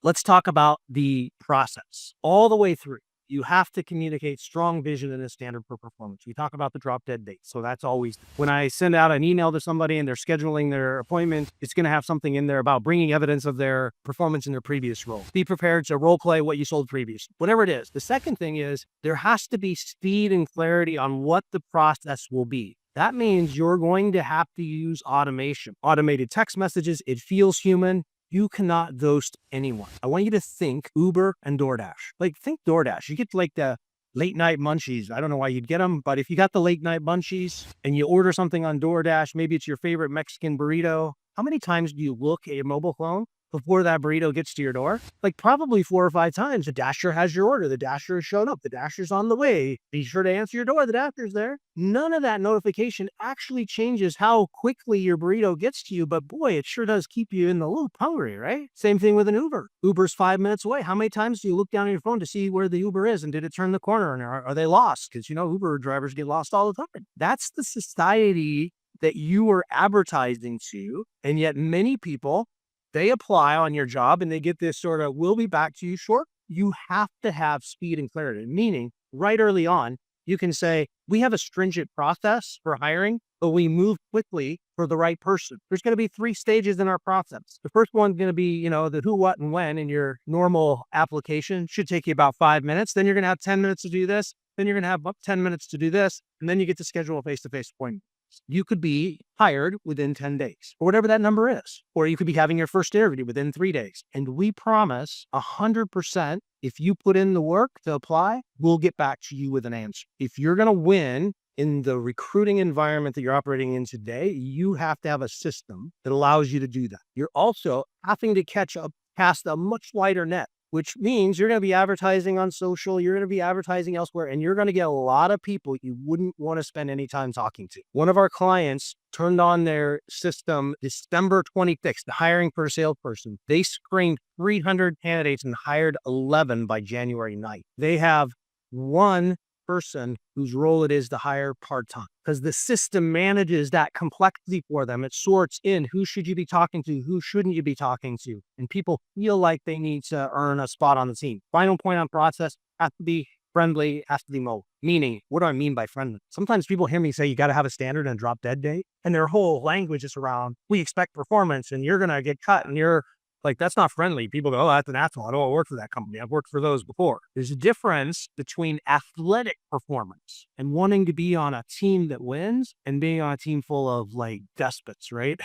Let's talk about the process all the way through. You have to communicate strong vision and a standard for performance. We talk about the drop dead date. So that's always when I send out an email to somebody and they're scheduling their appointment, it's going to have something in there about bringing evidence of their performance in their previous role. Be prepared to role play what you sold previously, whatever it is. The second thing is there has to be speed and clarity on what the process will be. That means you're going to have to use automation, automated text messages. It feels human. You cannot ghost anyone. I want you to think Uber and DoorDash. Like, think DoorDash. You get like the late night munchies. I don't know why you'd get them, but if you got the late night munchies and you order something on DoorDash, maybe it's your favorite Mexican burrito. How many times do you look at your mobile phone before that burrito gets to your door? Like probably 4 or 5 times. The Dasher has your order. The Dasher has showed up. The Dasher's on the way. Be sure to answer your door. The Dasher's there. None of that notification actually changes how quickly your burrito gets to you, but boy, it sure does keep you in the loop, hungry, right? Same thing with an Uber. Uber's 5 minutes away. How many times do you look down at your phone to see where the Uber is and did it turn the corner and are they lost? Because Uber drivers get lost all the time. That's the society that you are advertising to, and yet many people, they apply on your job and they get this sort of, we'll be back to you short. You have to have speed and clarity, meaning right early on, you can say, we have a stringent process for hiring, but we move quickly for the right person. There's going to be 3 stages in our process. The first one's going to be, the who, what, and when in your normal application. Should take you about 5 minutes. Then you're going to have 10 minutes to do this. Then you're going to have up 10 minutes to do this. And then you get to schedule a face-to-face appointment. You could be hired within 10 days or whatever that number is, or you could be having your first interview within 3 days. And we promise 100%, if you put in the work to apply, we'll get back to you with an answer. If you're going to win in the recruiting environment that you're operating in today, you have to have a system that allows you to do that. You're also having to cast a much wider net, which means you're going to be advertising on social, you're going to be advertising elsewhere, and you're going to get a lot of people you wouldn't want to spend any time talking to. One of our clients turned on their system December 26th, hiring for a salesperson. They screened 300 candidates and hired 11 by January 9th. They have one person whose role it is to hire part-time because the system manages that complexity for them. It sorts in who should you be talking to, who shouldn't you be talking to, and people feel like they need to earn a spot on the team. Final point on process, has to be friendly, has to be mobile. Meaning, what do I mean by friendly? Sometimes people hear me say you got to have a standard and drop dead date, and their whole language is around, we expect performance and you're going to get cut and you're like, that's not friendly. People go, oh, that's an asshole. I don't want to work for that company. I've worked for those before. There's a difference between athletic performance and wanting to be on a team that wins and being on a team full of like despots, right?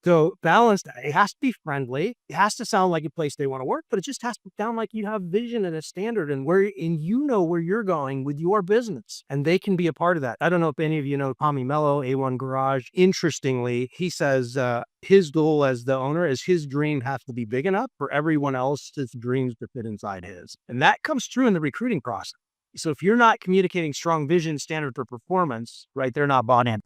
So balanced, it has to be friendly. It has to sound like a place they want to work, but it just has to sound like you have vision and a standard and where you're going with your business and they can be a part of that. I don't know if any of you know Tommy Mello, A1 Garage. Interestingly, he says his goal as the owner is his dream has to be big enough for everyone else's dreams to fit inside his. And that comes true in the recruiting process. So if you're not communicating strong vision, standard for performance, right, they're not bought in.